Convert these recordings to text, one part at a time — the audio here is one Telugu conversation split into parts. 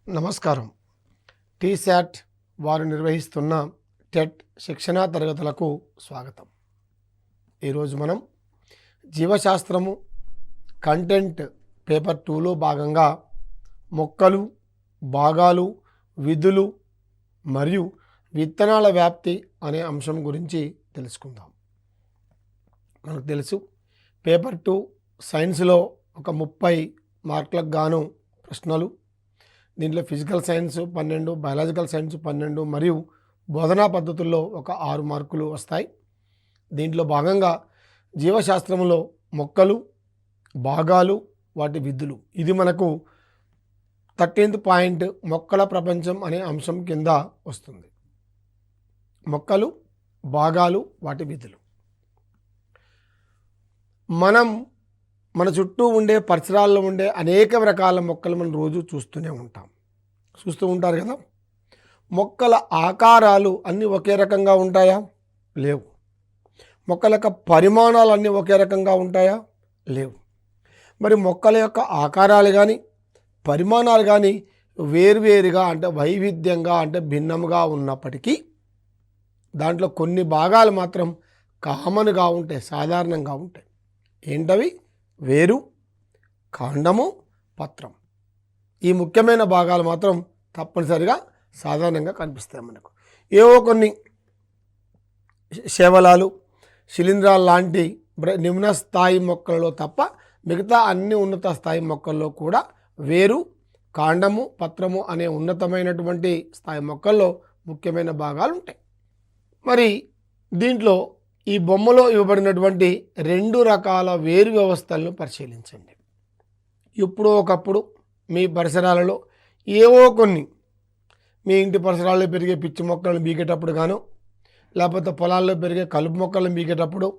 నమస్కారం. టీశాట్ వారు నిర్వహిస్తున్న టెట్ శిక్షణా తరగతులకు స్వాగతం. ఈరోజు మనం జీవశాస్త్రము కంటెంట్ పేపర్ 2లో భాగంగా మొక్కలు, భాగాలు, విధులు మరియు విత్తనాల వ్యాప్తి అనే అంశం గురించి తెలుసుకుందాం. మనకు తెలుసు పేపర్ 2 సైన్స్లో ఒక 30 మార్కులకు గాను ప్రశ్నలు, దీంట్లో ఫిజికల్ సైన్స్ 12, బయాలజికల్ సైన్స్ 12 మరియు బోధనా పద్ధతుల్లో ఒక 6 మార్కులు వస్తాయి. దీంట్లో భాగంగా జీవశాస్త్రంలో మొక్కలు, భాగాలు, వాటి విధులు, ఇది మనకు 13th పాయింట్ మొక్కల ప్రపంచం అనే అంశం కింద వస్తుంది. మొక్కలు, భాగాలు, వాటి విధులు. మన చుట్టూ ఉండే పరిసరాల్లో ఉండే అనేక రకాల మొక్కలు మనం రోజు చూస్తూ ఉంటారు కదా. మొక్కల ఆకారాలు అన్నీ ఒకే రకంగా ఉంటాయా? లేవు. మొక్కల యొక్క పరిమాణాలు అన్నీ ఒకే రకంగా ఉంటాయా? లేవు. మరి మొక్కల యొక్క ఆకారాలు కానీ పరిమాణాలు కానీ వేరువేరుగా అంటే వైవిధ్యంగా అంటే భిన్నముగా ఉన్నప్పటికీ దాంట్లో కొన్ని భాగాలు మాత్రం కామన్గా ఉంటాయి, సాధారణంగా ఉంటాయి. ఏంటవి? వేరు, కాండము, పత్రం. ఈ ముఖ్యమైన భాగాలు మాత్రం తప్పనిసరిగా సాధారణంగా కనిపిస్తాయి మనకు. ఏవో కొన్ని శేవలాలు, శిలీంధ్రాలు లాంటి నిమ్న స్థాయి మొక్కలలో తప్ప మిగతా అన్ని ఉన్నత స్థాయి మొక్కల్లో కూడా వేరు, కాండము, పత్రము అనే ఉన్నతమైనటువంటి స్థాయి మొక్కల్లో ముఖ్యమైన భాగాలు ఉంటాయి. మరి దీంట్లో ఈ బొమ్మలో ఇవ్వబడినటువంటి 2 రకాల వేరు వ్యవస్థలను పరిశీలించండి. ఎప్పుడో ఒకప్పుడు మీ పరిసరాలలో ఏవో కొన్ని, మీ ఇంటి పరిసరాల్లో పెరిగే పిచ్చి మొక్కలను బీకేటప్పుడు గాను, లేకపోతే పొలాల్లో పెరిగే కలుపు మొక్కలను బీకేటప్పుడు,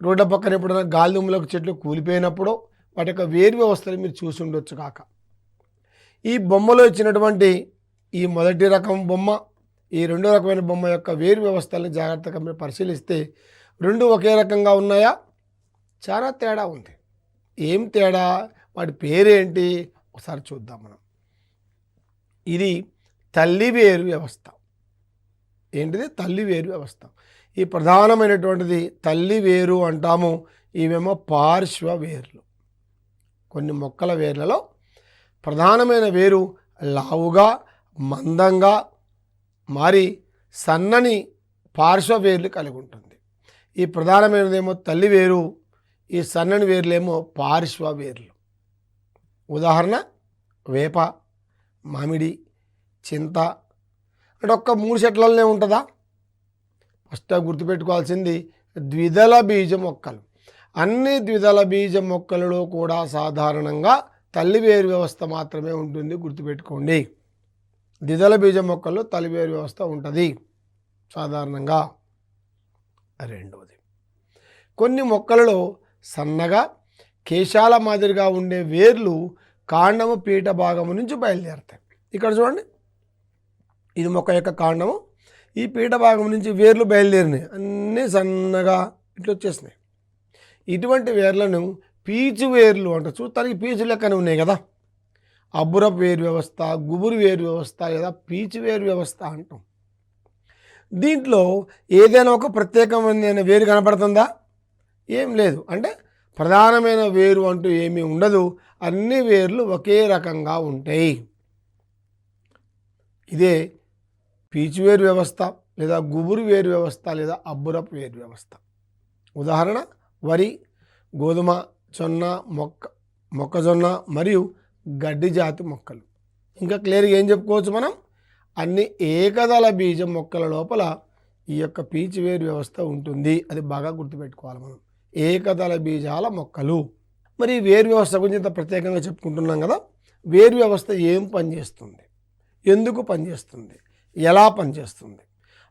రోడ్ల పక్కన ఎప్పుడైనా గాలిదుమ్ములకు చెట్లు కూలిపోయినప్పుడు వాటి యొక్క వేరు వ్యవస్థలు మీరు చూసి ఉండొచ్చు కాక. ఈ బొమ్మలో ఇచ్చినటువంటి ఈ మొదటి రకం బొమ్మ, ఈ రెండో రకమైన బొమ్మ యొక్క వేరు వ్యవస్థలను జాగ్రత్తగా మీరు పరిశీలిస్తే 2 ఒకే రకంగా ఉన్నాయా? చాలా తేడా ఉంది. ఏం తేడా? వాటి పేరేంటి? ఒకసారి చూద్దాం మనం. ఇది తల్లి వేరు వ్యవస్థ. ఏంటిది? తల్లి వేరు వ్యవస్థ. ఈ ప్రధానమైనటువంటిది తల్లి వేరు అంటాము. ఇవేమో పార్శ్వ వేర్లు. కొన్ని మొక్కల వేర్లలో ప్రధానమైన వేరు లావుగా, మందంగా మారి సన్నని పార్శ్వ వేర్లు కలిగి ఉంటుంది. ఈ ప్రధానమైనదేమో తల్లి వేరు, ఈ సన్నని వేర్లేమో పార్శ్వ వేర్లు. ఉదాహరణ వేప, మామిడి, చింత. అంటే ఒక్క 3 చెట్లలోనే ఉంటుందా? ఫస్ట్ గుర్తుపెట్టుకోవాల్సింది ద్విదళ బీజ మొక్కలు. అన్ని ద్విదళ బీజ మొక్కలలో కూడా సాధారణంగా తల్లి వేరు వ్యవస్థ మాత్రమే ఉంటుంది. గుర్తుపెట్టుకోండి, ద్విదళ బీజ మొక్కల్లో తల్లి వేరు వ్యవస్థ ఉంటుంది సాధారణంగా. రెండవది, కొన్ని మొక్కలలో సన్నగా కేశాల మాదిరిగా ఉండే వేర్లు కాండము పీట భాగము నుంచి బయలుదేరుతాయి. ఇక్కడ చూడండి, ఇది మొక్క యొక్క కాండము. ఈ పీట భాగం నుంచి వేర్లు బయలుదేరినాయి, అన్నీ సన్నగా ఇట్లా వచ్చేసినాయి. ఇటువంటి వేర్లను పీచు వేర్లు అంటారు. చూడటానికి పీచు లెక్కనే ఉన్నాయి కదా. అబ్బురపు వేరు వ్యవస్థ, గుబురు వేరు వ్యవస్థ లేదా పీచు వేరు వ్యవస్థ అంటాం. దీంట్లో ఏదైనా ఒక ప్రత్యేకమైన వేరు కనపడుతుందా? ఏం లేదు. అంటే ప్రధానమైన వేరు అంటూ ఏమీ ఉండదు. అన్ని వేర్లు ఒకే రకంగా ఉంటాయి. ఇదే పీచు వేరు వ్యవస్థ లేదా గుబురు వేరు వ్యవస్థ లేదా అబ్బురపు వేరు వ్యవస్థ. ఉదాహరణ వరి, గోధుమ, జొన్న, మొక్కజొన్న మరియు గడ్డి జాతి మొక్కలు. ఇంకా క్లియర్గా ఏం చెప్పుకోవచ్చు మనం? అన్ని ఏకదళ బీజం మొక్కల లోపల ఈ యొక్క పీచు వేరు వ్యవస్థ ఉంటుంది. అది బాగా గుర్తుపెట్టుకోవాలి మనం. ఏకదళ బీజాల మొక్కలు. మరి వేరు వ్యవస్థ గురించి ఇంత ప్రత్యేకంగా చెప్పుకుంటున్నాం కదా. వేరు వ్యవస్థ ఏం పనిచేస్తుంది, ఎందుకు పనిచేస్తుంది, ఎలా పనిచేస్తుంది?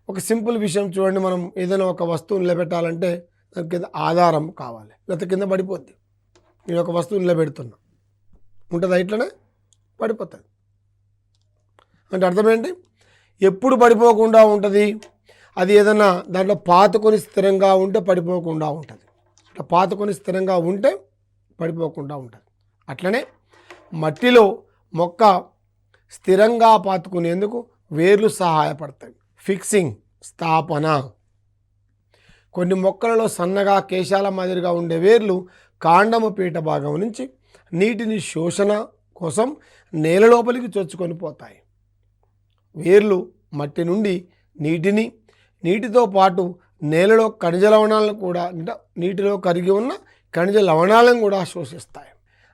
ఒక సింపుల్ విషయం చూడండి. మనం ఏదైనా ఒక వస్తువు నిలబెట్టాలంటే దాని కింద ఆధారం కావాలి, లేకపోతే కింద పడిపోద్ది. నేను ఒక వస్తువు నిలబెడుతున్నా, ఉంటుందా? ఇట్లనే పడిపోతుంది. అంటే అర్థం ఏంటి? ఎప్పుడు పడిపోకుండా ఉంటుంది? అది ఏదైనా దాంట్లో పాతుకొని స్థిరంగా ఉంటే పడిపోకుండా ఉంటుంది. అట్లా పాతుకొని స్థిరంగా ఉంటే పడిపోకుండా ఉంటుంది. అట్లనే మట్టిలో మొక్క స్థిరంగా పాతుకునేందుకు వేర్లు సహాయపడతాయి. ఫిక్సింగ్, స్థాపన. కొన్ని మొక్కలలో సన్నగా కేశాల మాదిరిగా ఉండే వేర్లు కాండము పీట భాగం నుంచి నీటిని శోషణ కోసం నేల లోపలికి చొచ్చుకొని పోతాయి. వేర్లు మట్టి నుండి నీటితో పాటు నేలలో ఖనిజ లవణాలను కూడా, నీటిలో కరిగి ఉన్న ఖనిజ లవణాలను కూడా శోషిస్తాయి.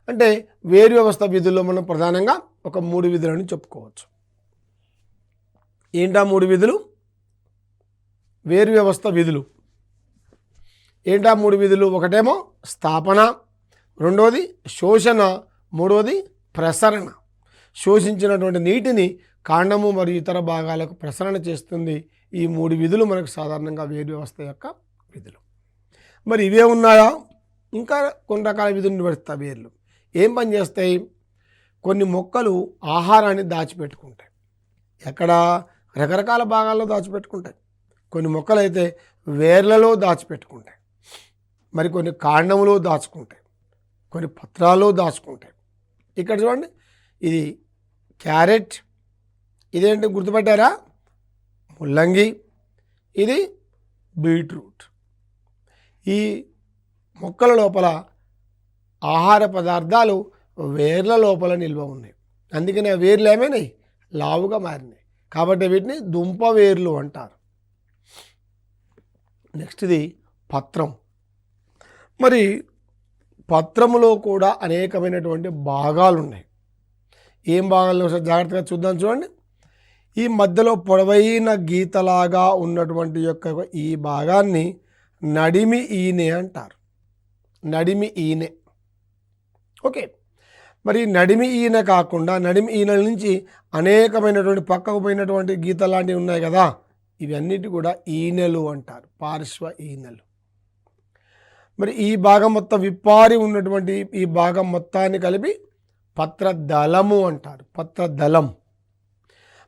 అంటే వేరు వ్యవస్థ విధుల్లో మనం ప్రధానంగా ఒక 3 విధులను చెప్పుకోవచ్చు. ఏంటా 3 విధులు? వేరు వ్యవస్థ విధులు ఏంటా 3 విధులు? ఒకటేమో స్థాపన, రెండోది శోషణ, మూడోది ప్రసరణ. శోషించినటువంటి నీటిని కాండము మరియు ఇతర భాగాలకు ప్రసరణ చేస్తుంది. ఈ 3 విధులు మనకు సాధారణంగా వేరు వ్యవస్థ యొక్క విధులు. మరి ఇవే ఉన్నాయా? ఇంకా కొన్ని రకాల విధులు నిర్వహిస్తాయి వేర్లు. ఏం పని చేస్తాయి? కొన్ని మొక్కలు ఆహారాన్ని దాచిపెట్టుకుంటాయి. ఎక్కడ? రకరకాల భాగాల్లో దాచిపెట్టుకుంటాయి. కొన్ని మొక్కలు అయితే వేర్లలో దాచిపెట్టుకుంటాయి, మరి కొన్ని కాండములో దాచుకుంటాయి, కొన్ని పత్రాల్లో దాచుకుంటాయి. ఇక్కడ చూడండి, ఇది క్యారెట్, ఇదేంటి గుర్తుపట్టారా? ముల్లంగి, ఇది బీట్రూట్. ఈ మొక్కల లోపల ఆహార పదార్థాలు వేర్ల లోపల నిల్వ ఉన్నాయి. అందుకని ఆ వేర్లు ఏమైనాయి? లావుగా మారినాయి. కాబట్టి వీటిని దుంప వేర్లు అంటారు. నెక్స్ట్ ఇది పత్రం. మరి పత్రములో కూడా అనేకమైనటువంటి భాగాలు ఉన్నాయి. ఏం భాగాలు జాగ్రత్తగా చూద్దాం. చూడండి, ఈ మధ్యలో పొడవైన గీతలాగా ఉన్నటువంటి యొక్క ఈ భాగాన్ని నడిమి ఈనె అంటారు. నడిమి ఈనె. ఓకే, మరి నడిమి ఈనె కాకుండా నడిమి ఈనెల నుంచి అనేకమైనటువంటి పక్కకు పోయినటువంటి గీత లాంటివి ఉన్నాయి కదా, ఇవన్నిటి కూడా ఈనెలు అంటారు, పార్శ్వ ఈనెలు. మరి ఈ భాగం మొత్తం విప్పారి ఉన్నటువంటి ఈ భాగం మొత్తాన్ని కలిపి పత్రదళము అంటారు. పత్రదళం.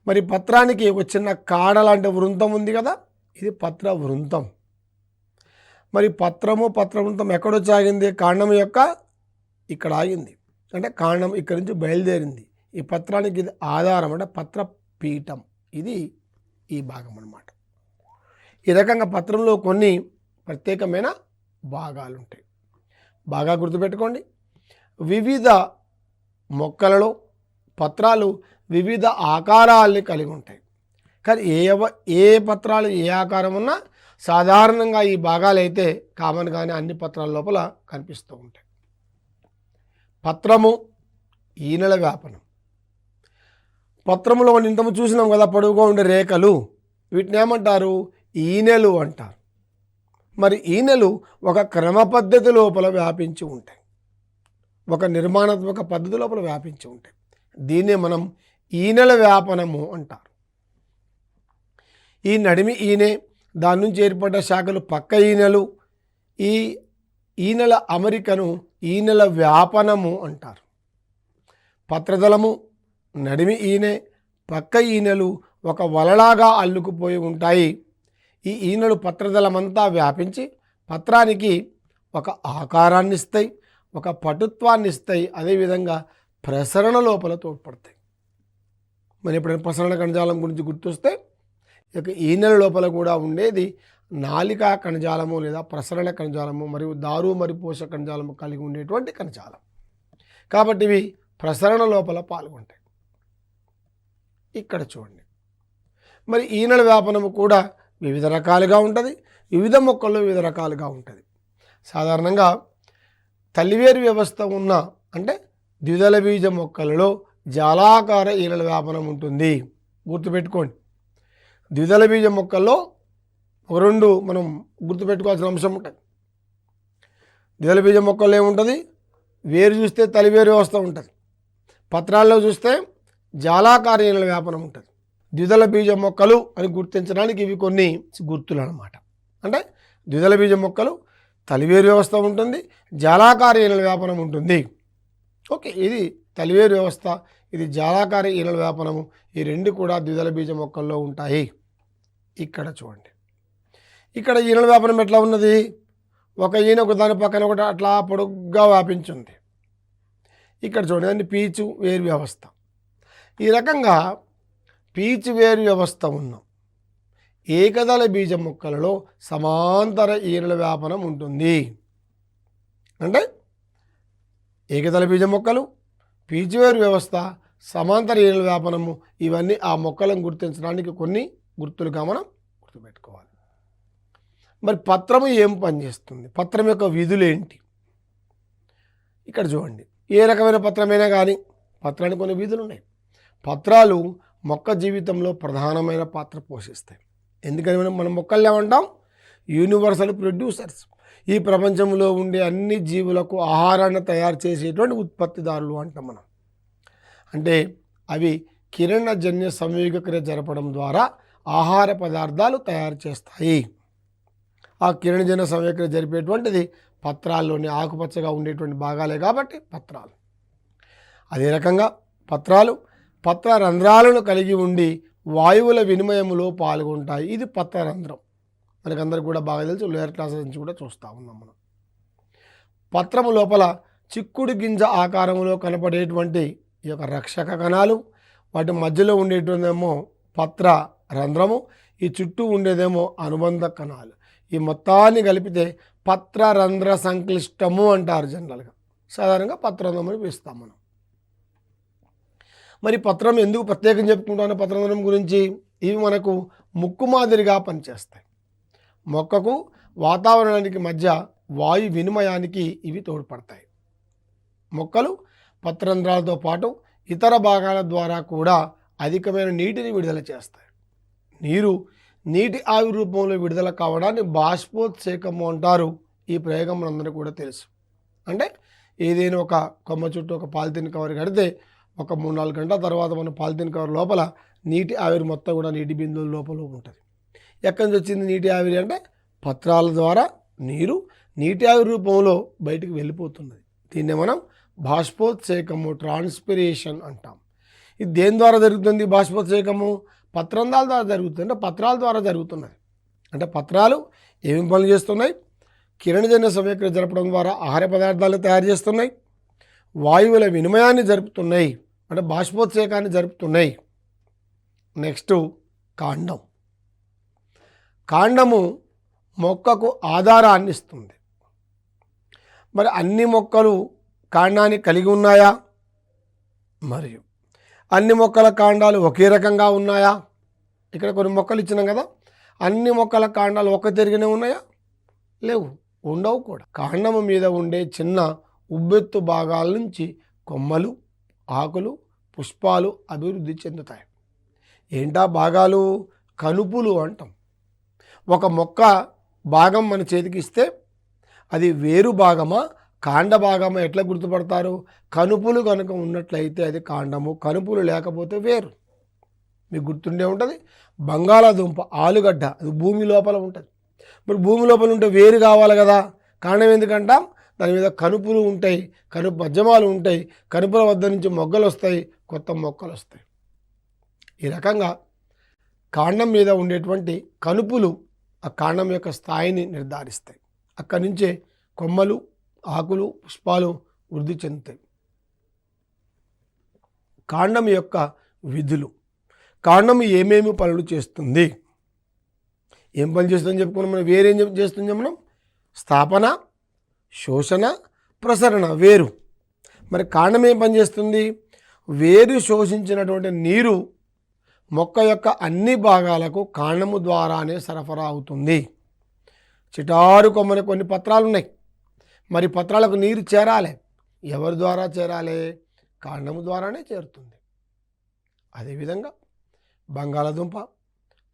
మరి పత్రానికి ఒక చిన్న కాడ లాంటి వృంతం ఉంది కదా, ఇది పత్ర వృంతం. మరి పత్రవృంతం ఎక్కడొచ్చి ఆగింది? కాండం యొక్క ఇక్కడ ఆగింది. అంటే కాండం ఇక్కడి నుంచి బయలుదేరింది. ఈ పత్రానికి ఇది ఆధారం, అంటే పత్ర పీఠం. ఇది ఈ భాగం అన్నమాట. ఈ రకంగా పత్రంలో కొన్ని ప్రత్యేకమైన భాగాలు ఉంటాయి. బాగా గుర్తుపెట్టుకోండి. వివిధ మొక్కలలో పత్రాలు వివిధ ఆకారాల్ని కలిగి ఉంటాయి. కానీ ఏ పత్రాలు ఏ ఆకారం ఉన్నా సాధారణంగా ఈ భాగాలు అయితే కామన్గానే అన్ని పత్రాల లోపల కనిపిస్తూ ఉంటాయి. పత్రము, ఈనెల వ్యాపనం. పత్రములో మనం ఇంతకు చూసినాం కదా, పొడవుగా ఉండే రేఖలు, వీటిని ఏమంటారు? ఈనెలు అంటారు. మరి ఈనెలు ఒక క్రమ పద్ధతి లోపల వ్యాపించి ఉంటాయి, ఒక నిర్మాణాత్మక పద్ధతి లోపల వ్యాపించి ఉంటాయి. దీన్నే మనం ఈనెల వ్యాపనము అంటారు. ఈ నడిమి ఈనె, దాని నుంచి ఏర్పడ్డ శాఖలు పక్క ఈనెలు. ఈ ఈనెల అమరికను ఈనెల వ్యాపనము అంటారు. పత్రదళము, నడిమి ఈనె, పక్క ఈనెలు ఒక వలలాగా అల్లుకుపోయి ఉంటాయి. ఈ ఈనెలు పత్రదళమంతా వ్యాపించి పత్రానికి ఒక ఆకారాన్ని ఇస్తాయి, ఒక పటుత్వాన్ని ఇస్తాయి. అదేవిధంగా ప్రసరణ లోపల తోడ్పడతాయి. మరి ఎప్పుడైనా ప్రసరణ కణజాలం గురించి గుర్తొస్తే ఇక ఈనెల లోపల కూడా ఉండేది నాలికా కణజాలము లేదా ప్రసరణ కణజాలము మరియు దారు మరియు పోషక కణజాలము కలిగి ఉండేటువంటి కణజాలం. కాబట్టి ఇవి ప్రసరణ లోపల పాల్గొంటాయి. ఇక్కడ చూడండి, మరి ఈనెల వ్యాపనము కూడా వివిధ రకాలుగా ఉంటుంది. వివిధ మొక్కల్లో వివిధ రకాలుగా ఉంటుంది. సాధారణంగా తల్లివేరు వ్యవస్థ ఉన్న అంటే ద్విదళ బీజ మొక్కలలో జాలాకార ఈనెల వ్యాపనం ఉంటుంది. గుర్తుపెట్టుకోండి, ద్విదళ బీజ మొక్కల్లో ఒక 2 మనం గుర్తుపెట్టుకోవాల్సిన అంశం ఉంటుంది. ద్విదళ బీజ మొక్కల్లో ఏముంటుంది? వేరు చూస్తే తల్లివేరు వ్యవస్థ ఉంటుంది. పత్రాల్లో చూస్తే జాలాకార ఈనెల వ్యాపనం ఉంటుంది. ద్విదళ బీజ మొక్కలు అని గుర్తించడానికి ఇవి కొన్ని గుర్తులు అన్నమాట. అంటే ద్విదళ బీజ మొక్కలు తలివేరు వ్యవస్థ ఉంటుంది, జాలాకార ఈనెల వ్యాపనం ఉంటుంది. ఓకే, ఇది తలివేరు వ్యవస్థ, ఇది జాలాకార ఈనెల వ్యాపనము. ఈ 2 కూడా ద్విదళ బీజ మొక్కల్లో ఉంటాయి. ఇక్కడ చూడండి, ఇక్కడ ఈనెల వ్యాపనం ఎట్లా ఉన్నది? ఒక ఈనె ఒక దాని పక్కన ఒకటి అట్లా పొడుగ్గా వ్యాపించింది. ఇక్కడ చూడండి, పీచు వేరు వ్యవస్థ. ఈ రకంగా పీచు వేరు వ్యవస్థ ఉన్న ఏకదళ బీజ మొక్కలలో సమాంతర ఈనెల వ్యాపనం ఉంటుంది. అంటే ఏకదళ బీజ మొక్కలు, పీచువేరు వ్యవస్థ, సమాంతర ఈనెల వ్యాపనము, ఇవన్నీ ఆ మొక్కలను గుర్తించడానికి కొన్ని గుర్తులుగా మనం గుర్తుపెట్టుకోవాలి. మరి పత్రము ఏం పనిచేస్తుంది, పత్రం యొక్క విధులు ఏంటి? ఇక్కడ చూడండి, ఏ రకమైన పత్రమైనా కానీ పత్రానికి కొన్ని విధులు ఉన్నాయి. పత్రాలు మొక్క జీవితంలో ప్రధానమైన పాత్ర పోషిస్తాయి. ఎందుకని మనం మొక్కలు ఏమంటాం? Universal producers. ఈ ప్రపంచంలో ఉండే అన్ని జీవులకు ఆహారాన్ని తయారు చేసేటువంటి ఉత్పత్తిదారులు అంటాం మనం. అంటే అవి కిరణజన్య సంయోగ క్రియ జరపడం ద్వారా ఆహార పదార్థాలు తయారు చేస్తాయి. ఆ కిరణజన్య సంయోగ క్రియ జరిపేటువంటిది పత్రాల్లోని ఆకుపచ్చగా ఉండేటువంటి భాగాలే కాబట్టి పత్రాలు. అదే రకంగా పత్రాలు పత్ర రంధ్రాలను కలిగి ఉండి వాయువుల వినిమయంలో పాల్గొంటాయి. ఇది పత్రరంధ్రం. మనకందరికి కూడా బాగా తెలుసు, లోయర్ క్లాసెస్ నుంచి కూడా చూస్తూ ఉన్నాం మనం. పత్రము లోపల చిక్కుడు గింజ ఆకారంలో కనపడేటువంటి ఈ యొక్క రక్షక కణాలు, వాటి మధ్యలో ఉండేటువంటిదేమో పత్ర రంధ్రము, ఈ చుట్టూ ఉండేదేమో అనుబంధ కణాలు. ఈ మొత్తాన్ని కలిపితే పత్రరంధ్ర సంక్లిష్టము అంటారు. జనరల్గా సాధారణంగా పత్రరంధ్రం అని పిలుస్తాం మనం. మరి పత్రం ఎందుకు ప్రత్యేకం చెప్పుకుంటాను పత్రరంధ్రం గురించి? ఇవి మనకు ముక్కు మాదిరిగా పనిచేస్తాయి. మొక్కకు వాతావరణానికి మధ్య వాయు వినిమయానికి ఇవి తోడ్పడతాయి. మొక్కలు పత్రరంధ్రాలతో పాటు ఇతర భాగాల ద్వారా కూడా అధికమైన నీటిని విడుదల చేస్తాయి. నీటి ఆవిరి రూపంలో విడుదల కావడాన్ని బాష్పోత్సేకము అంటారు. ఈ ప్రయోగం మనందరికీ కూడా తెలుసు. అంటే ఏదైనా ఒక కొమ్మ చుట్టూ ఒక పాలిథిన్ కవర్ కడితే ఒక 3-4 గంటల తర్వాత మన పాలిథిన్ కవర్ లోపల నీటి ఆవిరి మొత్తం కూడా నీటి బిందువుల లోపల ఉంటుంది. ఎక్కడి నుంచి వచ్చింది నీటి ఆవిరి అంటే పత్రాల ద్వారా నీటి ఆవిరి రూపంలో బయటికి వెళ్ళిపోతున్నది. దీన్నే మనం బాష్పోత్సేకము, ట్రాన్స్పిరేషన్ అంటాం. ఇది దేని ద్వారా జరుగుతుంది? బాష్పోత్సేకము పత్రంధ్రాల ద్వారా జరుగుతుంది. అంటే పత్రాల ద్వారా జరుగుతున్నది. అంటే పత్రాలు ఏమేమి పనులు చేస్తున్నాయి? కిరణజన్య సంయోగక్రియ జరపడం ద్వారా ఆహార పదార్థాలను తయారు చేస్తున్నాయి, వాయువుల వినిమయాన్ని జరుపుతున్నాయి, అంటే బాష్పోత్సేకాన్ని జరుపుతున్నాయి. నెక్స్ట్ కాండము మొక్కకు ఆధారాన్ని ఇస్తుంది. మరి అన్ని మొక్కలు కాండాన్ని కలిగి ఉన్నాయా? మరియు అన్ని మొక్కల కాండాలు ఒకే రకంగా ఉన్నాయా? ఇక్కడ కొన్ని మొక్కలు ఇచ్చినాం కదా, అన్ని మొక్కల కాండాలు ఒక్క తిరిగినే ఉన్నాయా? లేవు, ఉండవు కూడా. కాండము మీద ఉండే చిన్న ఉబ్బెత్తు భాగాల నుంచి కొమ్మలు, ఆకులు, పుష్పాలు అభివృద్ధి చెందుతాయి. ఏంటా భాగాలు? కనుపులు అంటాం. ఒక మొక్క భాగం మన చేతికి ఇస్తే అది వేరు భాగమా కాండ భాగమా ఎట్లా గుర్తుపడతారు? కనుపులు కనుక ఉన్నట్లయితే అది కాండము, కనుపులు లేకపోతే వేరు. మీకు గుర్తుండే ఉంటుంది, బంగాళాదుంప, ఆలుగడ్డ, అది భూమి లోపల ఉంటుంది. మరి భూమి లోపల ఉంటే వేరు కావాలి కదా, కాండం ఎందుకంటాం? దాని మీద కనుపులు ఉంటాయి, కనుపు మధ్యమాలు ఉంటాయి, కనుపుల వద్ద నుంచి మొగ్గలు వస్తాయి, కొత్త మొక్కలు వస్తాయి. ఈ రకంగా కాండం మీద ఉండేటువంటి కనుపులు ఆ కాండం యొక్క స్థాయిని నిర్ధారిస్తాయి. అక్కడి నుంచే కొమ్మలు, ఆకులు, పుష్పాలు వృద్ధి చెందుతాయి. కాండం యొక్క విధులు. కాండం ఏమేమి పనులు చేస్తుంది? ఏం పని చేస్తుందని చెప్పుకున్నాం మనం. వేరేం చేస్తుంది మనం? స్థాపన, శోషణ, ప్రసరణ. వేరు. మరి కాండం ఏం పని చేస్తుంది? వేరు శోషించినటువంటి నీరు మొక్క యొక్క అన్ని భాగాలకు కాండము ద్వారానే సరఫరా అవుతుంది. చిటారు కొమ్మని కొన్ని పత్రాలు ఉన్నాయి. మరి పత్రాలకు నీరు చేరాలి. ఎవరి ద్వారా చేరాలి? కాండము ద్వారానే చేరుతుంది. అదేవిధంగా బంగాళదుంప,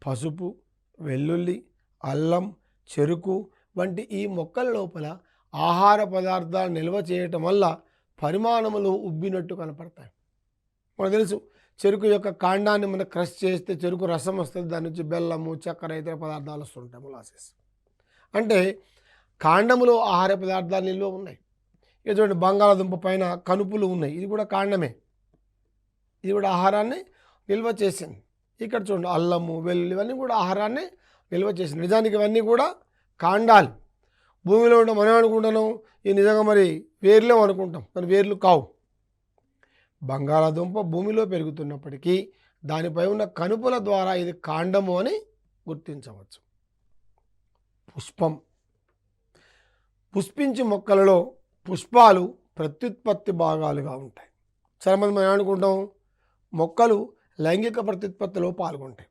పసుపు, వెల్లుల్లి, అల్లం, చెరుకు వంటి ఈ మొక్కల లోపల ఆహార పదార్థాలు నిల్వ చేయటం వల్ల పరిమాణములు ఉబ్బినట్టు కనపడతాయి. మనకు తెలుసు, చెరుకు యొక్క కాండాన్ని మనం క్రష్ చేస్తే చెరుకు రసం వస్తుంది, దాని నుంచి బెల్లము, చక్కెర, ఇతర పదార్థాలు వస్తుంటాయి, మొలాసెస్. అంటే కాండములో ఆహార పదార్థాలు నిల్వ ఉన్నాయి. ఇక చూడండి, బంగాళాదుంప పైన కనుపులు ఉన్నాయి, ఇది కూడా కాండమే, ఇది కూడా ఆహారాన్ని నిల్వ చేసింది. ఇక్కడ చూడండి, అల్లము, వెల్లుల్లి ఇవన్నీ కూడా ఆహారాన్ని నిల్వ చేసింది. నిజానికి ఇవన్నీ కూడా కాండాలు. భూమిలో ఉంటే మనం అనుకుంటున్నాం ఈ నిజంగా మరి వేర్లేం అనుకుంటాం, మరి వేర్లు కావు. బంగాళాదుంప భూమిలో పెరుగుతున్నప్పటికీ దానిపై ఉన్న కనుపుల ద్వారా ఇది కాండము అని గుర్తించవచ్చు. పుష్పం. పుష్పించి మొక్కలలో పుష్పాలు ప్రత్యుత్పత్తి భాగాలుగా ఉంటాయి. చాలామంది మనం అనుకుంటాం మొక్కలు లైంగిక ప్రత్యుత్పత్తిలో పాల్గొంటాయి.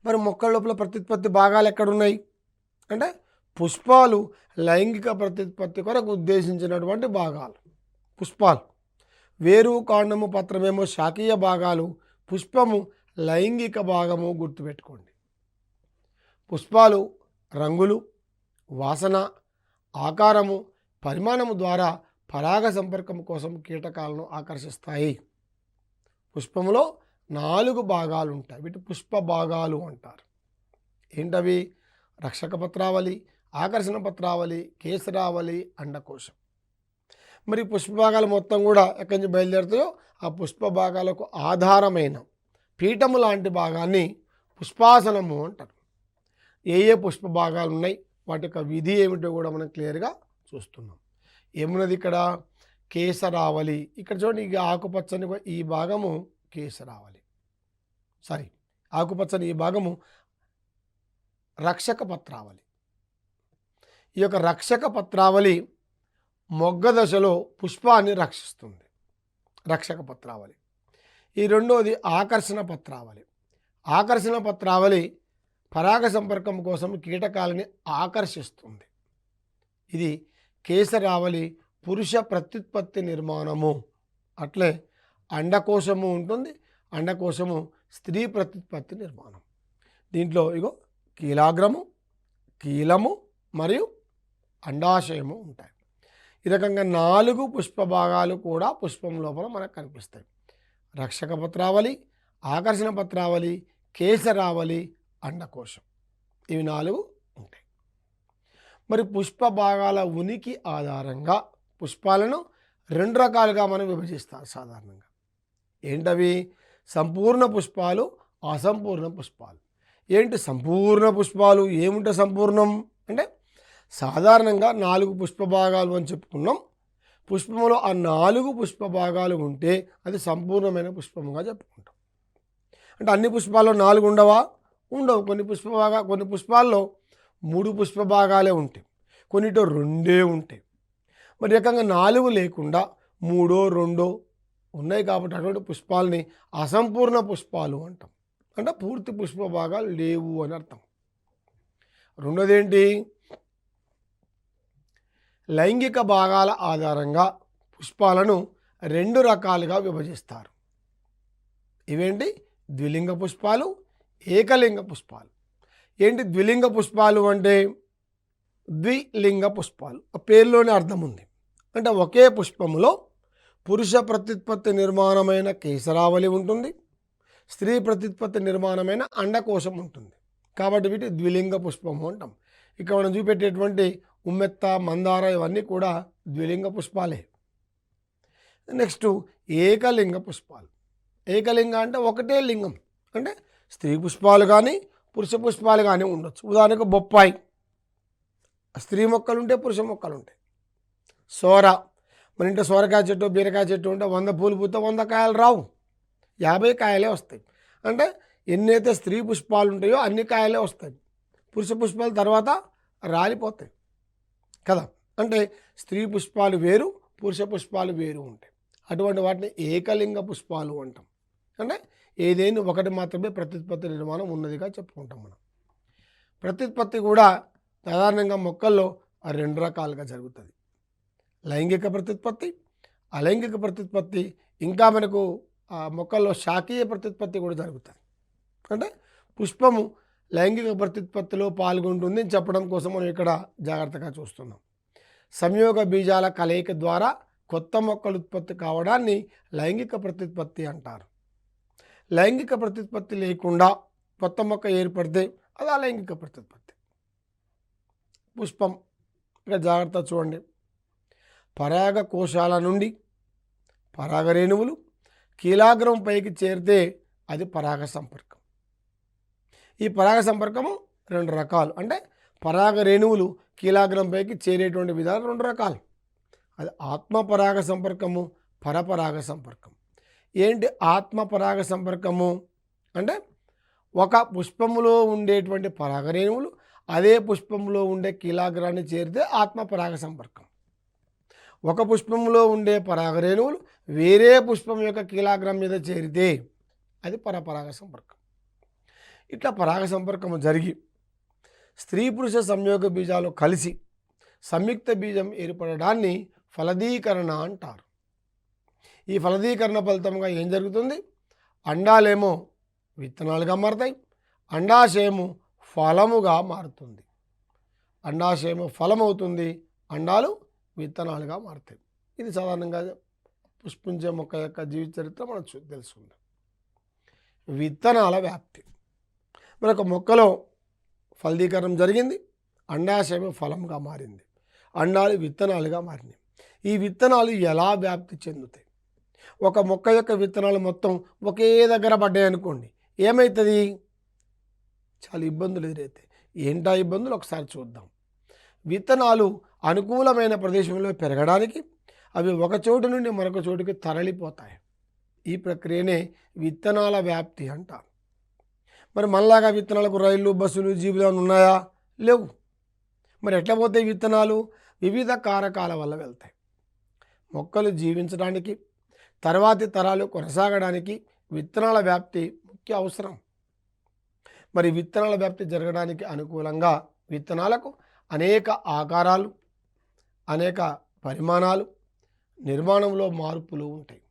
మరి మొక్కల లోపల ప్రత్యుత్పత్తి భాగాలు ఎక్కడున్నాయి అంటే పుష్పాలు లైంగిక ప్రత్యుత్పత్తి కొరకు ఉద్దేశించినటువంటి భాగాలు పుష్పాలు. వేరు, కాండము, పత్రమేమో శాఖీయ భాగాలు, పుష్పము లైంగిక భాగము. గుర్తుపెట్టుకోండి. పుష్పాలు రంగులు, వాసన, ఆకారము, పరిమాణము ద్వారా పరాగ సంపర్కం కోసం కీటకాలను ఆకర్షిస్తాయి. పుష్పములో 4 భాగాలు ఉంటాయి. వీటి పుష్ప భాగాలు అంటారు. ఏంటవి? రక్షక పత్రావళి, ఆకర్షణ పత్రావళి, కేసరావళి, అండకోశం. మరి పుష్ప భాగాలు మొత్తం కూడా ఎక్కడి నుంచి బయలుదేరుతాయో ఆ పుష్ప భాగాలకు ఆధారమైన పీఠము లాంటి భాగాన్ని పుష్పాసనము అంటారు. ఏ పుష్ప భాగాలు ఉన్నాయి, వాటి యొక్క విధి ఏమిటో కూడా మనం క్లియర్గా చూస్తున్నాం. ఏమున్నది ఇక్కడ? కేసరావళి. ఇక్కడ చూడండి, ఇక ఆకుపచ్చని ఈ భాగము కేసరావళి, ఆకుపచ్చని ఈ భాగము రక్షక పత్రావళి. ఈ యొక్క రక్షక పత్రావళి మొగ్గ దశలో పుష్పాన్ని రక్షిస్తుంది, రక్షక పత్రావళి. ఈ రెండోది ఆకర్షణ పత్రావళి. ఆకర్షణ పత్రావళి పరాగ సంపర్కం కోసం కీటకాలని ఆకర్షిస్తుంది. ఇది కేసరావళి పురుష ప్రత్యుత్పత్తి నిర్మాణము. అట్లే అండకోశము ఉంటుంది. అండకోశము స్త్రీ ప్రత్యుత్పత్తి నిర్మాణం. దీంట్లో ఇగో కీలాగ్రము, కీలము మరియు అండాశయము ఉంటాయి. ఈ రకంగా 4 పుష్ప భాగాలు కూడా పుష్పం లోపల మనకు కనిపిస్తాయి. రక్షక పత్రావళి, ఆకర్షణ పత్రావళి, కేసరావళి, అండకోశం. ఇవి 4 ఉంటాయి. మరి పుష్ప భాగాల ఉనికి ఆధారంగా పుష్పాలను 2 రకాలుగా మనం విభజిస్తారు సాధారణంగా. ఏంటవి? సంపూర్ణ పుష్పాలు, అసంపూర్ణ పుష్పాలు. ఏంటి సంపూర్ణ పుష్పాలు? ఏముంటే సంపూర్ణం అంటే సాధారణంగా 4 పుష్ప భాగాలు అని చెప్పుకున్నాం. పుష్పంలో ఆ 4 పుష్ప భాగాలు ఉంటే అది సంపూర్ణమైన పుష్పముగా చెప్పుకుంటాం. అంటే అన్ని పుష్పాల్లో 4 ఉండవా? ఉండవు. కొన్ని పుష్పాల్లో 3 పుష్ప భాగాలే ఉంటాయి, కొన్నిటో 2 ఉంటాయి. మరి రకంగా 4 లేకుండా 3, 2 ఉన్నాయి కాబట్టి అటువంటి పుష్పాలని అసంపూర్ణ పుష్పాలు అంటాం. అంటే పూర్తి పుష్ప భాగాలు లేవు అని అర్థం. రెండోది ఏంటి? లైంగిక భాగాల ఆధారంగా పుష్పాలను 2 రకాలుగా విభజిస్తారు. ఇవేంటి? ద్విలింగ పుష్పాలు, ఏకలింగ పుష్పాలు. ఏంటి ద్విలింగ పుష్పాలు అంటే? ద్విలింగ పుష్పాలు పేరులోనే అర్థం ఉంది. అంటే ఒకే పుష్పములో పురుష ప్రత్యుత్పత్తి నిర్మాణమైన కేసరావళి ఉంటుంది, స్త్రీ ప్రత్యుత్పత్తి నిర్మాణమైన అండకోశం ఉంటుంది. కాబట్టి వీటి ద్విలింగ పుష్పము అంటాం. ఇక్కడ మనం చూపెట్టేటువంటి ఉమ్మెత్త, మందార ఇవన్నీ కూడా ద్విలింగ పుష్పాలే. నెక్స్ట్ ఏకలింగ పుష్పాలు. ఏకలింగ అంటే ఒకటే లింగం, అంటే స్త్రీ పుష్పాలు కానీ పురుష పుష్పాలు కానీ ఉండొచ్చు. ఉదాహరణకు బొప్పాయి, స్త్రీ మొక్కలు ఉంటాయి, పురుష మొక్కలు ఉంటాయి. సోర, మన ఇంట్లో సోరకాయ చెట్టు, బీరకాయ చెట్టు ఉంటే 100 పూలు పూస్తే 100 కాయలు రావు, 50 కాయలే వస్తాయి. అంటే ఎన్నైతే స్త్రీ పుష్పాలు ఉంటాయో అన్ని కాయలే వస్తాయి, పురుష పుష్పాలు తర్వాత రాలిపోతాయి కదా. అంటే స్త్రీ పుష్పాలు వేరు, పురుష పుష్పాలు వేరు ఉంటాయి. అటువంటి వాటిని ఏకలింగ పుష్పాలు అంటాం. అంటే ఏదైనా ఒకటి మాత్రమే ప్రత్యుత్పత్తి నిర్మాణం ఉన్నదిగా చెప్పుకుంటాం మనం. ప్రత్యుత్పత్తి కూడా సాధారణంగా మొక్కల్లో 2 రకాలుగా జరుగుతుంది. లైంగిక ప్రత్యుత్పత్తి, అలైంగిక ప్రత్యుత్పత్తి, ఇంకా మనకు మొక్కల్లో శాఖీయ ప్రత్యుత్పత్తి కూడా జరుగుతుంది. అంటే పుష్పము లైంగిక ప్రత్యుత్పత్తిలో పాల్గొంటుంది అని చెప్పడం కోసం మనం ఇక్కడ జాగ్రత్తగా చూస్తున్నాం. సంయోగ బీజాల కలయిక ద్వారా కొత్త మొక్కలు ఉత్పత్తి కావడాన్ని లైంగిక ప్రత్యుత్పత్తి అంటారు. లైంగిక ప్రత్యుత్పత్తి లేకుండా కొత్త మొక్క ఏర్పడితే అది అలైంగిక ప్రత్యుత్పత్తి. పుష్పం ఇక జాగ్రత్త చూడండి. పరాగ కోశాల నుండి పరాగ రేణువులు కీలాగ్రం పైకి చేరితే అది పరాగ సంపర్కం. ఈ పరాగ సంపర్కము 2 రకాలు. అంటే పరాగ రేణువులు కీలాగ్రం పైకి చేరేటువంటి విధానం 2 రకాలు. అది ఆత్మ పరాగ సంపర్కము, పరపరాగ సంపర్కం. ఏంటి ఆత్మ పరాగ సంపర్కము అంటే ఒక పుష్పములో ఉండేటువంటి పరాగరేణువులు అదే పుష్పంలో ఉండే కీలాగ్రాన్ని చేరితే ఆత్మ పరాగ సంపర్కం. ఒక పుష్పంలో ఉండే పరాగరేణువులు వేరే పుష్పం యొక్క కీలాగ్రం మీద చేరితే అది పరపరాగ సంపర్కం. ఇట్లా పరాగ సంపర్కము జరిగి స్త్రీ పురుష సంయోగ బీజాలు కలిసి సంయుక్త బీజం ఏర్పడడాన్ని ఫలదీకరణ అంటారు. ఈ ఫలదీకరణ ఫలితంగా ఏం జరుగుతుంది? అండాలేమో విత్తనాలుగా మారుతాయి, అండాశయము ఫలముగా మారుతుంది. అండాశయము ఫలం అవుతుంది, అండాలు విత్తనాలుగా మారుతాయి. ఇది సాధారణంగా పుష్పించే మొక్క యొక్క జీవిత చరిత్ర మనం తెలుసుకుందాం. విత్తనాల వ్యాప్తి. మనకు మొక్కలో ఫలదీకరణం జరిగింది, అండాశయం ఫలంగా మారింది, అండాలు విత్తనాలుగా మారినాయి. ఈ విత్తనాలు ఎలా వ్యాప్తి చెందుతాయి? ఒక మొక్క యొక్క విత్తనాలు మొత్తం ఒకే దగ్గర పడ్డాయి అనుకోండి, ఏమవుతుంది? చాలా ఇబ్బందులు ఎదురవుతాయి. ఏంటా ఇబ్బందులు ఒకసారి చూద్దాం. విత్తనాలు అనుకూలమైన ప్రదేశంలో పెరగడానికి అవి ఒక చోటు నుండి మరొక చోటుకి తరలిపోతాయి. ఈ ప్రక్రియనే విత్తనాల వ్యాప్తి అంటారు. మరి మనలాగా విత్తనాలకు రైళ్ళు, బస్సులు, జీబులు ఉన్నాయా? లేవు. మరి ఎట్లా పోతాయి విత్తనాలు? వివిధ కారకాల వల్ల వెళ్తాయి. మొక్కలు జీవించడానికి, తర్వాతి తరాలు కొనసాగడానికి విత్తనాల వ్యాప్తి ముఖ్య అవసరం. మరి విత్తనాల వ్యాప్తి జరగడానికి అనుకూలంగా విత్తనాలకు అనేక ఆకారాలు, అనేక పరిమాణాలు, నిర్మాణంలో మార్పులు ఉంటాయి.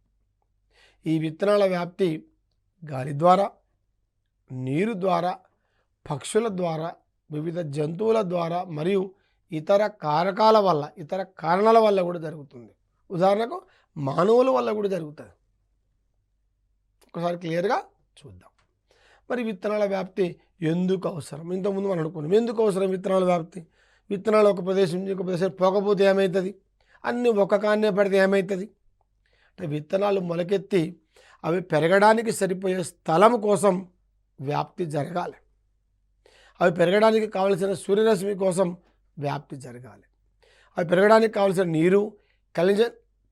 ఈ విత్తనాల వ్యాప్తి గాలి ద్వారా, నీరు ద్వారా, పక్షుల ద్వారా, వివిధ జంతువుల ద్వారా మరియు ఇతర కారకాల వల్ల, ఇతర కారణాల వల్ల కూడా జరుగుతుంది. ఉదాహరణకు మానవుల వల్ల కూడా జరుగుతుంది. ఒకసారి క్లియర్గా చూద్దాం. మరి విత్తనాల వ్యాప్తి ఎందుకు అవసరం? ఇంతకుముందు మనం అనుకున్నాం ఎందుకు అవసరం విత్తనాల వ్యాప్తి. విత్తనాలు ఒక ప్రదేశం నుంచి ఒక ప్రదేశం పోకపోతే ఏమవుతుంది? అన్నీ ఒక కాన్నే పడితే ఏమవుతుంది? అంటే విత్తనాలు మొలకెత్తి అవి పెరగడానికి సరిపోయే స్థలం కోసం వ్యాప్తి జరగాలి. అవి పెరగడానికి కావలసిన సూర్యరశ్మి కోసం వ్యాప్తి జరగాలి. అవి పెరగడానికి కావలసిన నీరు,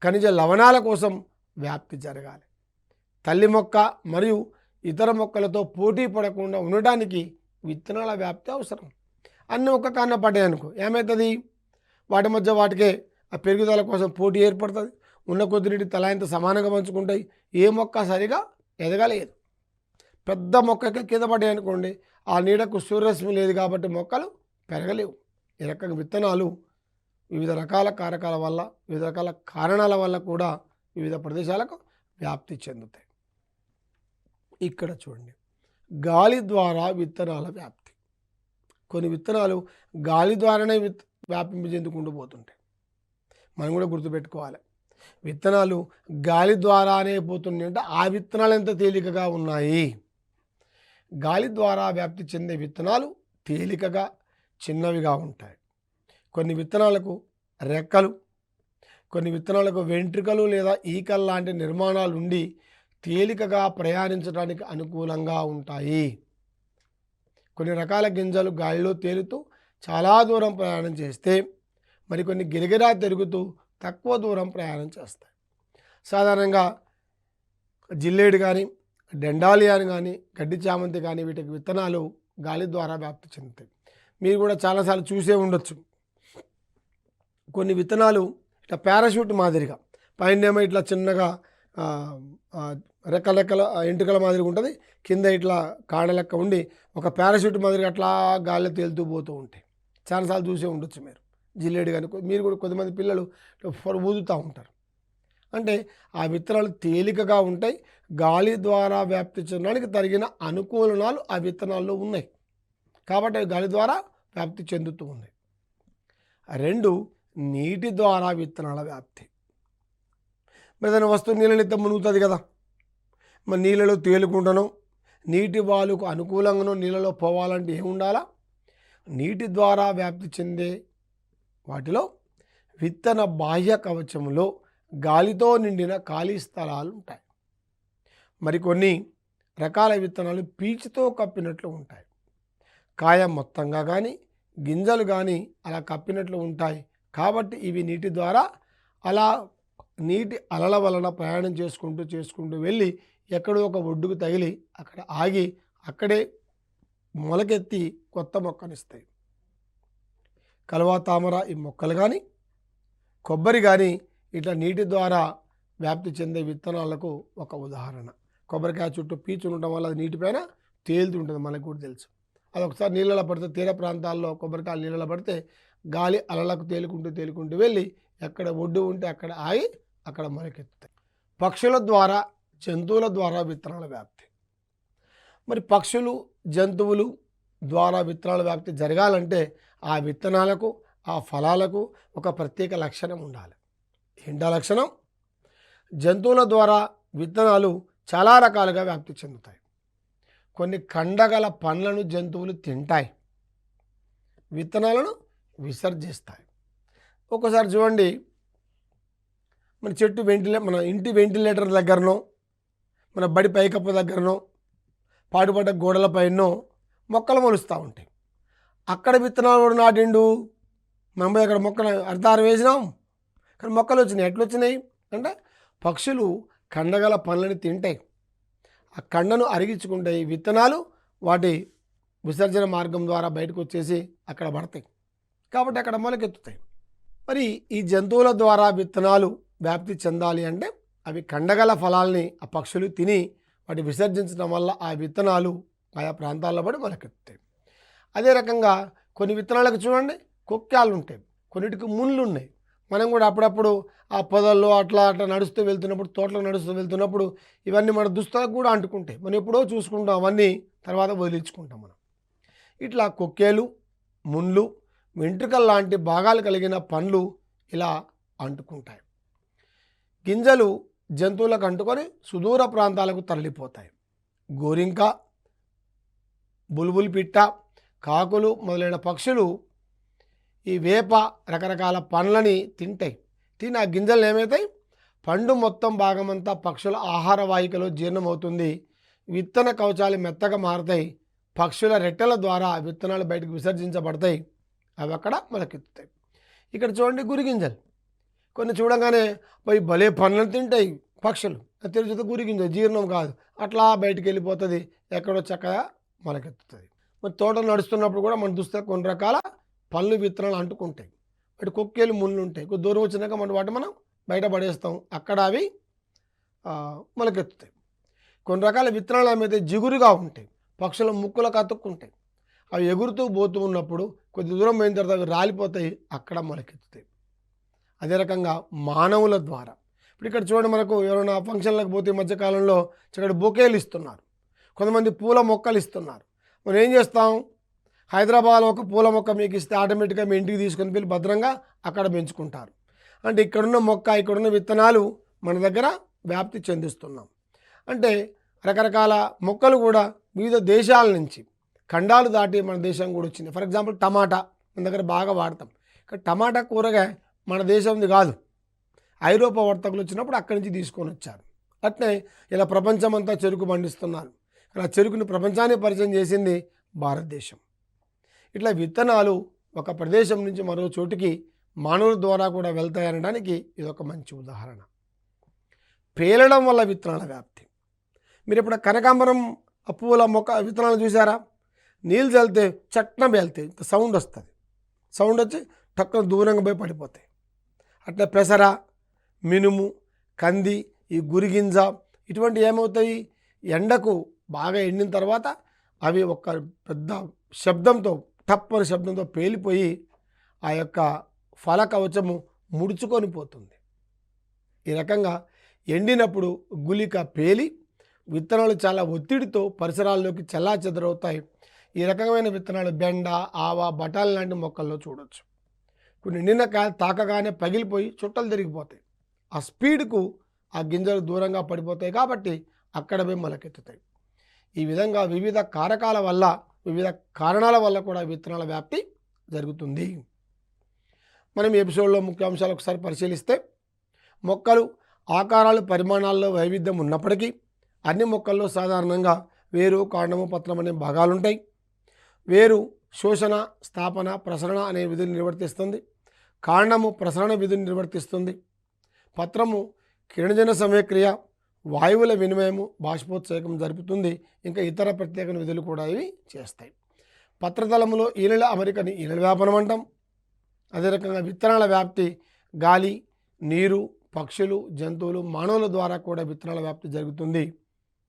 ఖనిజ లవణాల కోసం వ్యాప్తి జరగాలి. తల్లి మొక్క మరియు ఇతర మొక్కలతో పోటీ పడకుండా ఉండడానికి విత్తనాల వ్యాప్తి అవసరం. అన్నీ ఒక్క కాన్న పడ్డాయి అనుకో ఏమవుతుంది? వాటి మధ్య వాటికే ఆ పెరుగుదల కోసం పోటీ ఏర్పడుతుంది. ఉన్న కొద్ది నీటి తలాయంత సమానంగా పంచుకుంటాయి. ఏ మొక్క సరిగా ఎదగలేదు. పెద్ద మొక్కకి కింద పడ్డాయి అనుకోండి, ఆ నీడకు సూర్యరశ్మి లేదు కాబట్టి మొక్కలు పెరగలేవు. ఈ రకంగా విత్తనాలు వివిధ రకాల కారకాల వల్ల, వివిధ రకాల కారణాల వల్ల కూడా వివిధ ప్రదేశాలకు వ్యాప్తి చెందుతాయి. ఇక్కడ చూడండి, గాలి ద్వారా విత్తనాల వ్యాప్తి. కొన్ని విత్తనాలు గాలి ద్వారానే వ్యాపింప చెందుకుంటూ పోతుంటాయి. మనం కూడా గుర్తుపెట్టుకోవాలి, విత్తనాలు గాలి ద్వారానే పోతున్నాయి అంటే ఆ విత్తనాలు ఎంత తేలికగా ఉన్నాయి. గాలి ద్వారా వ్యాప్తి చెందే విత్తనాలు తేలికగా చిన్నవిగా ఉంటాయి. కొన్ని విత్తనాలకు రెక్కలు, కొన్ని విత్తనాలకు వెంట్రుకలు లేదా ఈకల్ లాంటి నిర్మాణాలు ఉండి తేలికగా ప్రయాణించడానికి అనుకూలంగా ఉంటాయి. కొన్ని రకాల గింజలు గాలిలో తేలుతూ చాలా దూరం ప్రయాణం చేస్తే మరికొన్ని గిరిగిరా తిరుగుతూ తక్కువ దూరం ప్రయాణం చేస్తాయి. సాధారణంగా జిల్లేడు కానీ, డెండాలియాన్ కానీ, గడ్డి చామంతి కానీ వీటికి విత్తనాలు గాలి ద్వారా వ్యాప్తి చెందుతాయి. మీరు కూడా చాలాసార్లు చూసే ఉండొచ్చు. కొన్ని విత్తనాలు ఇట్లా పారాషూట్ మాదిరిగా పైనేమో ఇట్లా చిన్నగా రెక్కల ఎంటుకల మాదిరిగా ఉంటుంది, కింద ఇట్లా కాడ లెక్క ఉండి ఒక పారాషూట్ మాదిరిగా అట్లా గాలిలో తేలుతూ పోతూ ఉంటాయి. చాలాసార్లు చూసే ఉండొచ్చు మీరు. జిల్లేడు కానీ మీరు కూడా కొంతమంది పిల్లలు ఊదుతూ ఉంటారు. అంటే ఆ విత్తనాలు తేలికగా ఉంటాయి. గాలి ద్వారా వ్యాప్తి చెందడానికి తగిన అనుకూలనాలు ఆ విత్తనాల్లో ఉన్నాయి కాబట్టి అవి గాలి ద్వారా వ్యాప్తి చెందుతూ ఉన్నాయి. 2, నీటి ద్వారా విత్తనాల వ్యాప్తి. మరి ఏదైనా వస్తువు నీళ్ళనిత్తం మునుగుతుంది కదా, మరి నీళ్ళలో తేలుకుంటానో నీటి వాలుకు అనుకూలంగానో నీళ్ళలో పోవాలంటే ఏముండాలా? నీటి ద్వారా వ్యాప్తి చెందే వాటిలో విత్తన బాహ్య కవచంలో గాలితో నిండిన ఖాళీ స్థలాలు ఉంటాయి. మరికొన్ని రకాల విత్తనాలు పీచుతో కప్పినట్లు ఉంటాయి. కాయ మొత్తంగా కానీ, గింజలు కానీ అలా కప్పినట్లు ఉంటాయి కాబట్టి ఇవి నీటి ద్వారా అలా నీటి అలల వలన ప్రయాణం చేసుకుంటూ వెళ్ళి ఎక్కడో ఒక ఒడ్డుకు తగిలి అక్కడ ఆగి అక్కడే మొలకెత్తి కొత్త మొక్కనిస్తాయి. కలువ, తామర ఈ మొక్కలు కానీ, కొబ్బరి కానీ ఇట్లా నీటి ద్వారా వ్యాప్తి చెందే విత్తనాలకు ఒక ఉదాహరణ. కొబ్బరికాయ చుట్టూ పీచు ఉండటం వల్ల అది నీటిపైన తేలుతుంటుంది, మనకు కూడా తెలుసు. అది ఒకసారి నీళ్ళలో పడితే, తీర ప్రాంతాల్లో కొబ్బరికాయలు నీళ్ళలో పడితే గాలి అలలకు తేలుకుంటూ వెళ్ళి ఎక్కడ ఒడ్డు ఉంటే అక్కడ ఆగి అక్కడ మొలకెత్తుతాయి. పక్షుల ద్వారా, జంతువుల ద్వారా విత్తనాల వ్యాప్తి. మరి పక్షులు, జంతువులు ద్వారా విత్తనాల వ్యాప్తి జరగాలంటే ఆ విత్తనాలకు, ఆ ఫలాలకు ఒక ప్రత్యేక లక్షణం ఉండాలి. ఏంటా లక్షణం? జంతువుల ద్వారా విత్తనాలు చాలా రకాలుగా వ్యాప్తి చెందుతాయి. కొన్ని కండగల పండ్లను జంతువులు తింటాయి, విత్తనాలను విసర్జిస్తాయి. ఒక్కోసారి చూడండి, మన ఇంటి వెంటిలేటర్ దగ్గరనో, మన బడి పైకప్పు దగ్గరనో, పాడుపడ్డ గోడల పైనో మొక్కలు మొలుస్తూ ఉంటాయి. అక్కడ విత్తనాలు కూడా నాటిండు, మనం పోయి అక్కడ మొక్కలు అర్థారం వేసినాం, కానీ మొక్కలు వచ్చినాయి. ఎట్లా వచ్చినాయి అంటే పక్షులు కండగల పండ్లని తింటాయి, ఆ కండను అరిగించుకుంటాయి, విత్తనాలు వాటి విసర్జన మార్గం ద్వారా బయటకు వచ్చేసి అక్కడ పడతాయి, కాబట్టి అక్కడ మొలకెత్తుతాయి. మరి ఈ జంతువుల ద్వారా విత్తనాలు వ్యాప్తి చెందాలి అంటే అవి కండగల ఫలాల్ని ఆ పక్షులు తిని వాటి విసర్జించడం వల్ల ఆ విత్తనాలు ఆయా ప్రాంతాల్లో పడి మొలకెత్తుతాయి. అదే రకంగా కొన్ని విత్తనాలకు చూడండి కొక్కాలు ఉంటాయి, కొన్నిటికి ముళ్ళు ఉన్నాయి. మనం కూడా అప్పుడప్పుడు ఆ పొదల్లో అట్లా నడుస్తూ వెళ్తున్నప్పుడు, తోటలో నడుస్తూ వెళ్తున్నప్పుడు ఇవన్నీ మన దుస్తులకు కూడా అంటుకుంటాయి. మనం ఎప్పుడో చూసుకుంటాం, అవన్నీ తర్వాత వదిలించుకుంటాం మనం. ఇట్లా కొక్కేలు, ముళ్ళు, వెంట్రుకలు లాంటి భాగాలు కలిగిన పండ్లు ఇలా అంటుకుంటాయి. గింజలు జంతువులకు అంటుకొని సుదూర ప్రాంతాలకు తరలిపోతాయి. గోరింక, బుల్బుల్ పిట్ట, కాకులు మొదలైన పక్షులు ఈ వేప రకరకాల పండ్లని తింటాయి. తిని ఆ గింజలు ఏమవుతాయి, పండు మొత్తం భాగమంతా పక్షుల ఆహార వాహికలో జీర్ణమవుతుంది. విత్తన కవచాలు మెత్తగా మారుతాయి. పక్షుల రెట్టెల ద్వారా విత్తనాలు బయటకు విసర్జించబడతాయి, అవి అక్కడ మొలకెత్తుతాయి. ఇక్కడ చూడండి గురిగింజలు, కొన్ని చూడగానే పోయి భలే పండ్లను తింటాయి పక్షులు, తెలిసితే గురిగింజలు జీర్ణం కాదు, అట్లా బయటికి వెళ్ళిపోతుంది, ఎక్కడో చక్కగా మొలకెత్తుతుంది. మరి తోట నడుస్తున్నప్పుడు కూడా మన దుస్తులు కొన్ని రకాల పళ్ళు విత్తనాలు అంటుకుంటాయి. వాటి కొక్కేలు, ముళ్ళు ఉంటాయి. కొద్ది దూరం వచ్చినాక వాటిని మనం బయట పడేస్తాం, అక్కడ అవి మొలకెత్తుతాయి. కొన్ని రకాల విత్తనాలు ఏమైతే జిగురుగా ఉంటాయి, పక్షుల ముక్కులకు అతుక్కుంటాయి, అవి ఎగురుతూ పోతూ ఉన్నప్పుడు కొద్ది దూరం పోయిన తర్వాత అవి రాలిపోతాయి, అక్కడ మొలకెత్తుతాయి. అదే రకంగా మానవుల ద్వారా ఇప్పుడు ఇక్కడ చూడండి, మనకు ఎవరైనా ఫంక్షన్లకు పోతే ఈ మధ్యకాలంలో చక్కటి బొకేలు ఇస్తున్నారు, కొంతమంది పూల మొక్కలు ఇస్తున్నారు. మనం ఏం చేస్తాం, హైదరాబాద్లో ఒక పూల మొక్క మీకు ఇస్తే ఆటోమేటిక్గా మీ ఇంటికి తీసుకొని వెళ్ళి భద్రంగా అక్కడ పెంచుకుంటారు. అంటే ఇక్కడున్న మొక్క, ఇక్కడున్న విత్తనాలు మన దగ్గర వ్యాప్తి చెందిస్తున్నాం. అంటే రకరకాల మొక్కలు కూడా వివిధ దేశాల నుంచి, ఖండాలు దాటి మన దేశం కూడా వచ్చింది. ఫర్ ఎగ్జాంపుల్ టమాటా మన దగ్గర బాగా వాడతాం, కానీ టమాటా కూరగాయ మన దేశంది కాదు, ఐరోపా వర్తకులు వచ్చినప్పుడు అక్కడి నుంచి తీసుకొని వచ్చారు. అట్నే ఇలా ప్రపంచమంతా చెరుకు పండిస్తున్నారు, ఆ చెరుకుని ప్రపంచాన్ని పరిచయం చేసింది భారతదేశం. ఇట్లా విత్తనాలు ఒక ప్రదేశం నుంచి మరో చోటికి మానవుల ద్వారా కూడా వెళ్తాయనడానికి ఇది ఒక మంచి ఉదాహరణ. పేలడం వల్ల విత్తనాల వ్యాప్తి. మీరు ఇప్పుడు కనకాంబరం పువ్వుల మొక్క విత్తనాలు చూసారా, నీళ్ళు చల్లితే చట్న పేలుతాయి, సౌండ్ వస్తుంది, సౌండ్ వచ్చి టక్కున దూరంగా పోయి పడిపోతాయి. అట్లా పెసర, మినుము, కంది, ఈ గురిగింజ ఇటువంటి ఏమవుతాయి, ఎండకు బాగా ఎండిన తర్వాత అవి ఒక పెద్ద శబ్దంతో, టప్పని శబ్దంతో పేలిపోయి ఆ యొక్క ఫల కవచము ముడుచుకొని పోతుంది. ఈ రకంగా ఎండినప్పుడు గుళిక పేలి విత్తనాలు చాలా ఒత్తిడితో పరిసరాల్లోకి చెల్లాచెదరవుతాయి. ఈ రకమైన విత్తనాలు బెండ, ఆవ, బఠానీ లాంటి మొక్కల్లో చూడవచ్చు. కొన్ని నిన్న తాకగానే పగిలిపోయి చుట్టలు తిరిగిపోతాయి, ఆ స్పీడ్కు ఆ గింజలు దూరంగా పడిపోతాయి, కాబట్టి అక్కడవే మొలకెత్తుతాయి. ఈ విధంగా వివిధ కారకాల వల్ల, వివిధ కారణాల వల్ల కూడా విత్తనాల వ్యాప్తి జరుగుతుంది. మనం ఈ ఎపిసోడ్లో ముఖ్యాంశాలు ఒకసారి పరిశీలిస్తే, మొక్కలు ఆకారాలు, పరిమాణాల్లో వైవిధ్యం ఉన్నప్పటికీ అన్ని మొక్కల్లో సాధారణంగా వేరు, కాండము, పత్రం అనే భాగాలు ఉంటాయి. వేరు శోషణ, స్థాపన, ప్రసరణ అనే విధులు నిర్వర్తిస్తుంది. కాండము ప్రసరణ విధులు నిర్వర్తిస్తుంది. పత్రము కిరణజన సమయక్రియ, వాయువుల వినిమయము, బాష్పోత్సేకం జరుపుతుంది. ఇంకా ఇతర ప్రత్యేక విధులు కూడా ఇవి చేస్తాయి. పత్రతలములో ఈనెల అమరికని ఈనెల వ్యాపనం అంటాం. అదే రకంగా విత్తనాల వ్యాప్తి గాలి, నీరు, పక్షులు, జంతువులు, మానవుల ద్వారా కూడా విత్తనాల వ్యాప్తి జరుగుతుంది.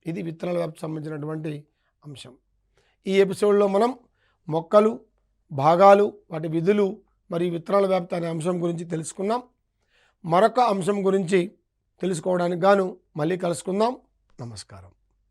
ఇది విత్తనాల వ్యాప్తి సంబంధించినటువంటి అంశం. ఈ ఎపిసోడ్లో మనం మొక్కలు, భాగాలు, వాటి విధులు మరియు విత్తనాల వ్యాప్తి అనే అంశం గురించి తెలుసుకున్నాం. మరొక అంశం గురించి తెలుసుకోవడానికి గాను మళ్ళీ కలుసుకుందాం. నమస్కారం.